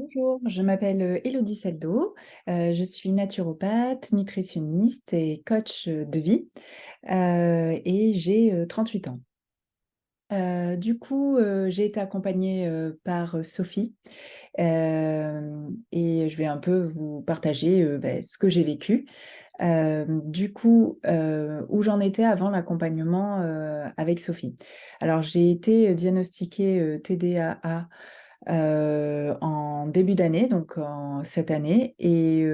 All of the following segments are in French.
Bonjour, je m'appelle Élodie Seldo, je suis naturopathe, nutritionniste et coach de vie et j'ai 38 ans. J'ai été accompagnée par Sophie et je vais un peu vous partager ce que j'ai vécu. Où j'en étais avant l'accompagnement avec Sophie. Alors, j'ai été diagnostiquée TDAH en début d'année, donc cette année, et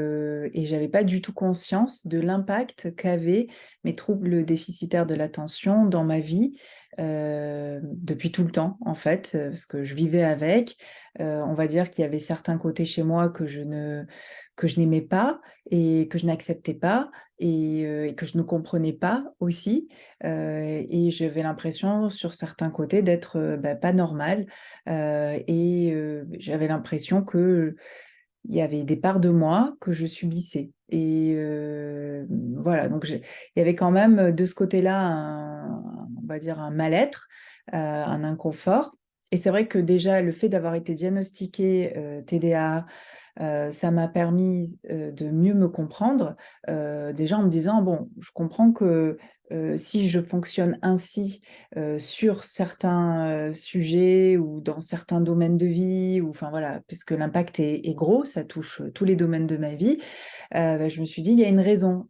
j'avais pas du tout conscience de l'impact qu'avaient mes troubles déficitaires de l'attention dans ma vie depuis tout le temps, en fait, parce que je vivais avec. On va dire qu'il y avait certains côtés chez moi que je n'aimais pas et que je n'acceptais pas et que je ne comprenais pas aussi. Et j'avais l'impression sur certains côtés d'être pas normale. J'avais l'impression que il y avait des parts de moi que je subissais. Voilà, il y avait quand même de ce côté-là, on va dire un mal-être, un inconfort. Et c'est vrai que déjà, le fait d'avoir été diagnostiquée TDA, ça m'a permis de mieux me comprendre, déjà en me disant, bon, je comprends que si je fonctionne ainsi sur certains sujets ou dans certains domaines de vie, ou enfin voilà, puisque l'impact est gros, ça touche tous les domaines de ma vie, je me suis dit, il y a une raison.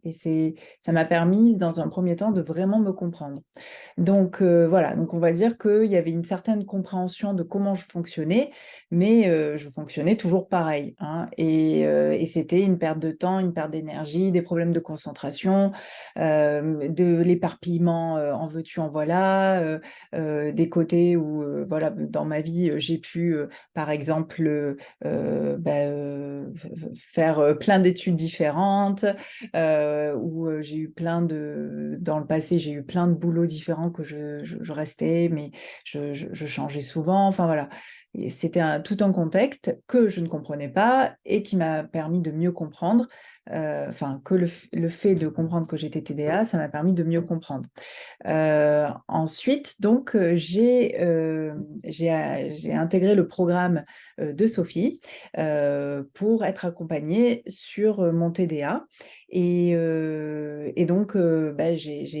Ça m'a permis, dans un premier temps, de vraiment me comprendre. Voilà, donc on va dire qu'il y avait une certaine compréhension de comment je fonctionnais, mais je fonctionnais toujours pareil, hein. Et c'était une perte de temps, une perte d'énergie, des problèmes de concentration, de l'éparpillement, en veux-tu, en voilà, des côtés où, voilà, dans ma vie, j'ai pu, par exemple, faire plein d'études différentes, où j'ai eu dans le passé, j'ai eu plein de boulots différents que je restais, mais je changeais souvent. Enfin voilà. Et c'était tout un contexte que je ne comprenais pas et qui m'a permis de mieux comprendre. Enfin, que le fait de comprendre que j'étais TDA, ça m'a permis de mieux comprendre. Ensuite, j'ai intégré le programme de Sophie pour être accompagnée sur mon TDA. J'ai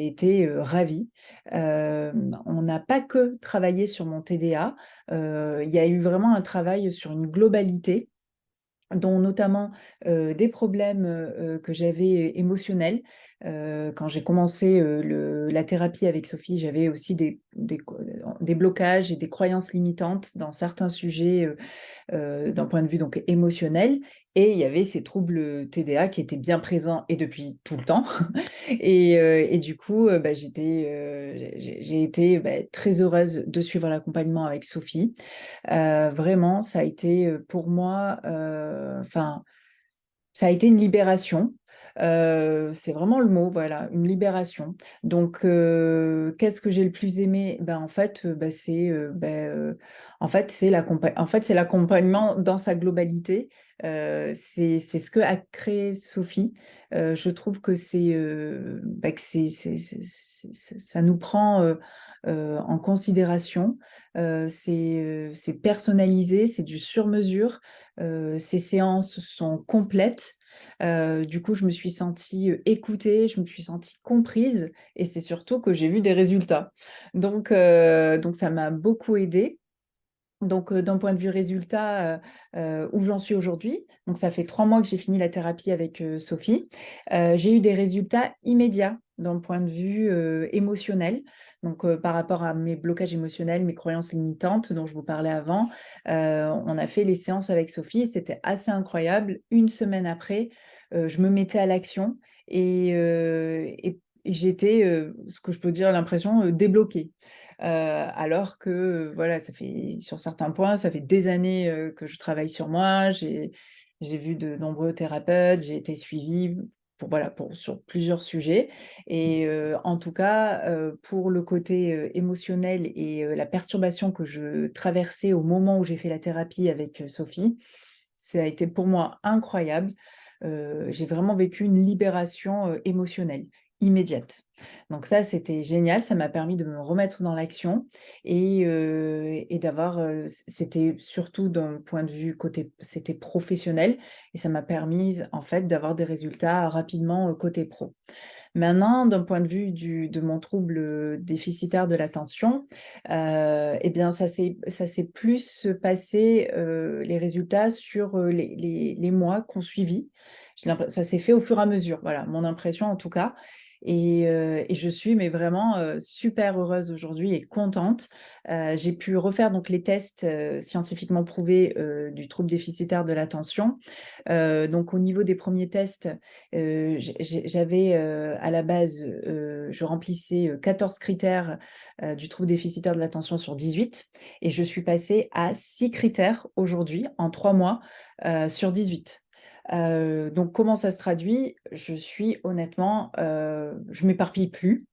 été ravie. On n'a pas que travaillé sur mon TDA, il y a eu vraiment un travail sur une globalité dont notamment des problèmes que j'avais émotionnels. Quand j'ai commencé la thérapie avec Sophie, j'avais aussi des blocages et des croyances limitantes dans certains sujets d'un point de vue donc émotionnel. Et il y avait ces troubles TDA qui étaient bien présents et depuis tout le temps. J'ai été très heureuse de suivre l'accompagnement avec Sophie. Vraiment, ça a été pour moi, enfin, ça a été une libération. C'est vraiment le mot, voilà, une libération. Qu'est-ce que j'ai le plus aimé? En fait, c'est l'accompagnement dans sa globalité. C'est ce que a créé Sophie. Je trouve que ça nous prend en considération. C'est personnalisé, c'est du sur-mesure. Ces séances sont complètes. Du coup, je me suis sentie écoutée, je me suis sentie comprise et c'est surtout que j'ai vu des résultats. Donc ça m'a beaucoup aidée. D'un point de vue résultat, où j'en suis aujourd'hui, donc ça fait 3 mois que j'ai fini la thérapie avec Sophie. J'ai eu des résultats immédiats d'un point de vue émotionnel. Par rapport à mes blocages émotionnels, mes croyances limitantes dont je vous parlais avant, on a fait les séances avec Sophie et c'était assez incroyable. Une semaine après, je me mettais à l'action et j'étais, ce que je peux dire, l'impression débloquée. Alors que voilà, ça fait sur certains points, ça fait des années que je travaille sur moi. J'ai vu de nombreux thérapeutes, j'ai été suivie sur plusieurs sujets. En tout cas, pour le côté émotionnel et la perturbation que je traversais au moment où j'ai fait la thérapie avec Sophie, ça a été pour moi incroyable. J'ai vraiment vécu une libération émotionnelle. immédiate. Donc ça, c'était génial, ça m'a permis de me remettre dans l'action et d'avoir, c'était surtout d'un point de vue côté c'était professionnel et ça m'a permis, en fait, d'avoir des résultats rapidement, côté pro. Maintenant, d'un point de vue de mon trouble, déficitaire de l'attention, et bien ça s'est plus passé, les résultats sur, les mois qu'on suivi. Ça s'est fait au fur et à mesure, voilà, mon impression en tout cas et je suis mais vraiment, super heureuse aujourd'hui et contente. J'ai pu refaire donc les tests, scientifiquement prouvés, du trouble déficitaire de l'attention. Donc au niveau des premiers tests, j'avais, à la base, je remplissais, 14 critères, du trouble déficitaire de l'attention sur 18 et je suis passée à 6 critères aujourd'hui, en 3 mois, sur 18. Donc comment ça se traduit? Je suis honnêtement, je m'éparpille plus.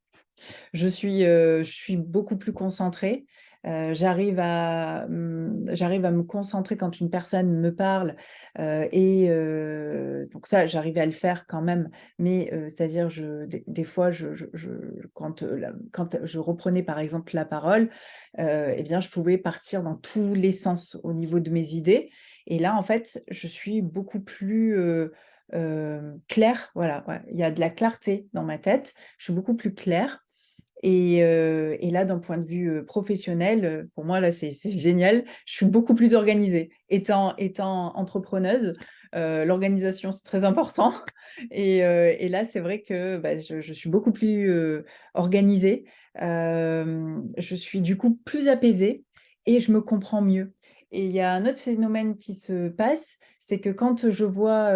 Je suis beaucoup plus concentrée, j'arrive à me concentrer quand une personne me parle, donc ça, j'arrivais à le faire quand même, mais c'est-à-dire des fois, quand je reprenais par exemple la parole, et bien, je pouvais partir dans tous les sens au niveau de mes idées et là, en fait, je suis beaucoup plus, claire, voilà, ouais, il y a de la clarté dans ma tête, je suis beaucoup plus claire et là, d'un point de vue, professionnel, pour moi, là, c'est génial. Je suis beaucoup plus organisée. Étant entrepreneuse, l'organisation, c'est très important et là, c'est vrai que, bah, je suis beaucoup plus, organisée. Je suis du coup plus apaisée et je me comprends mieux et il y a un autre phénomène qui se passe, c'est que quand je vois,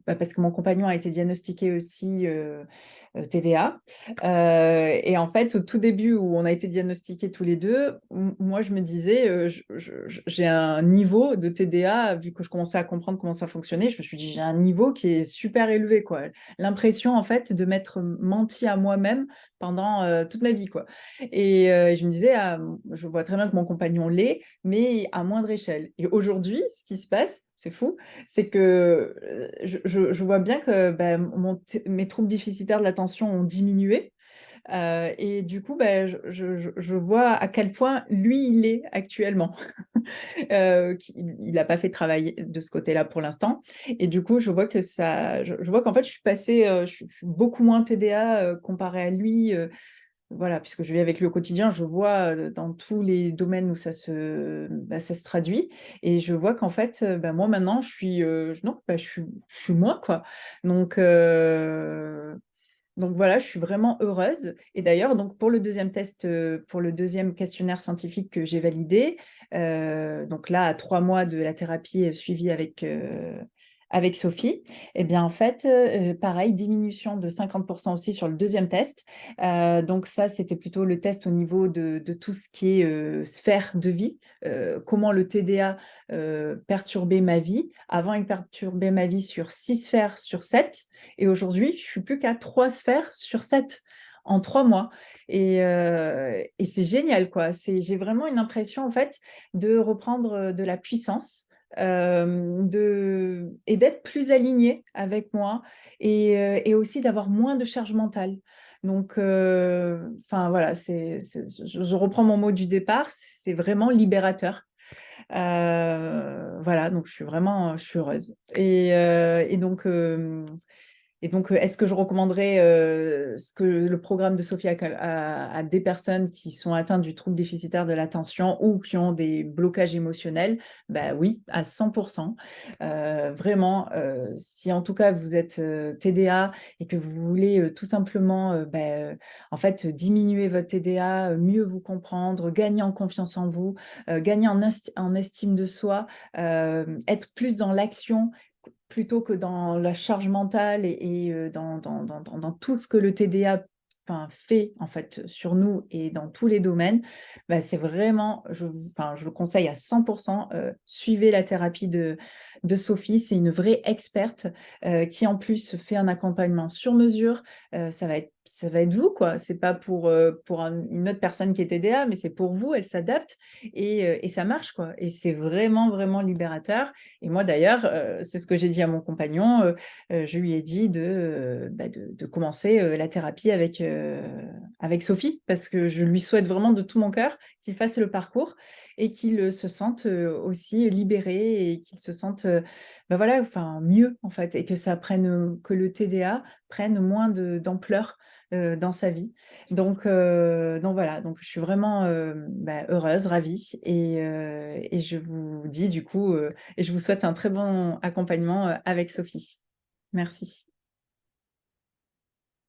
bah, parce que mon compagnon a été diagnostiqué aussi, TDA. Et en fait, au tout début où on a été diagnostiqués tous les 2, moi je me disais, j'ai un niveau de TDA, vu que je commençais à comprendre comment ça fonctionnait, je me suis dit: «J'ai un niveau qui est super élevé, quoi». L'impression en fait de m'être menti à moi-même pendant, toute ma vie, quoi. Et je me disais: «Ah, je vois très bien que mon compagnon l'est, mais à moindre échelle». Et aujourd'hui, ce qui se passe, c'est fou, c'est que, je vois bien que, bah, mes troubles déficitaires de l'attention ont diminué, et du coup, bah, je vois à quel point lui, il est actuellement. Il n'a pas fait de travail de ce côté-là pour l'instant et du coup, je vois que ça je vois qu'en fait, je suis passée, je suis beaucoup moins TDA, comparée à lui, voilà, puisque je vis avec lui au quotidien, je vois, dans tous les domaines où ça se traduit et je vois qu'en fait, bah, moi maintenant je suis, non, bah, je suis moi, quoi. Donc heu, donc voilà, je suis vraiment heureuse et d'ailleurs donc pour le deuxième test, pour le deuxième questionnaire scientifique que j'ai validé, donc là à 3 mois de la thérapie, suivie avec Sophie et bien en fait, pareil diminution de 50 aussi sur le deuxième test. Donc ça, c'était plutôt le test au niveau de tout ce qui est, sphère de vie, comment le TDA, perturbait ma vie. Avant, il perturbait ma vie sur 6 sphères sur 7 et aujourd'hui, je suis plus qu'à 3 sphères sur 7 en 3 mois et c'est génial, quoi. J'ai vraiment une impression, en fait, de reprendre, de la puissance, et d'être plus alignée avec moi et aussi d'avoir moins de charge mentale. Donc enfin voilà, je reprends mon mot du départ, c'est vraiment libérateur. Voilà, donc je suis heureuse et donc, est-ce que je recommanderais, le programme de Sophie à des personnes qui sont atteintes du trouble déficitaire de l'attention ou qui ont des blocages émotionnels? Bah, oui, à 100. Vraiment, si en tout cas vous êtes, TDA et que vous voulez, tout simplement, en fait, diminuer votre TDA, mieux vous comprendre, gagner en confiance en vous, gagner en estime de soi, être plus dans l'action plutôt que dans la charge mentale et dans tout ce que le TDA, enfin, fait, en fait, sur nous et dans tous les domaines, bah, c'est vraiment je le conseille à 100. Suivez la thérapie de Sophie, c'est une vraie experte, qui en plus fait un accompagnement sur mesure. Ça va être ça va être vous, quoi. C'est pas pour une autre personne qui est TDA, mais c'est pour vous, elle s'adapte et ça marche, quoi. Et c'est vraiment, vraiment libérateur. Et moi, d'ailleurs, c'est ce que j'ai dit à mon compagnon. Je lui ai dit de commencer la thérapie avec Sophie, parce que je lui souhaite vraiment de tout mon cœur qu'il fasse le parcours et qu'il se sente aussi libéré et qu'il se sente voilà, enfin, mieux, en fait, et que ça prenne, que le TDA prenne moins d'ampleur dans sa vie. Donc voilà, donc je suis vraiment heureuse, ravie, et je vous dis du coup, et je vous souhaite un très bon accompagnement avec Sophie. Merci.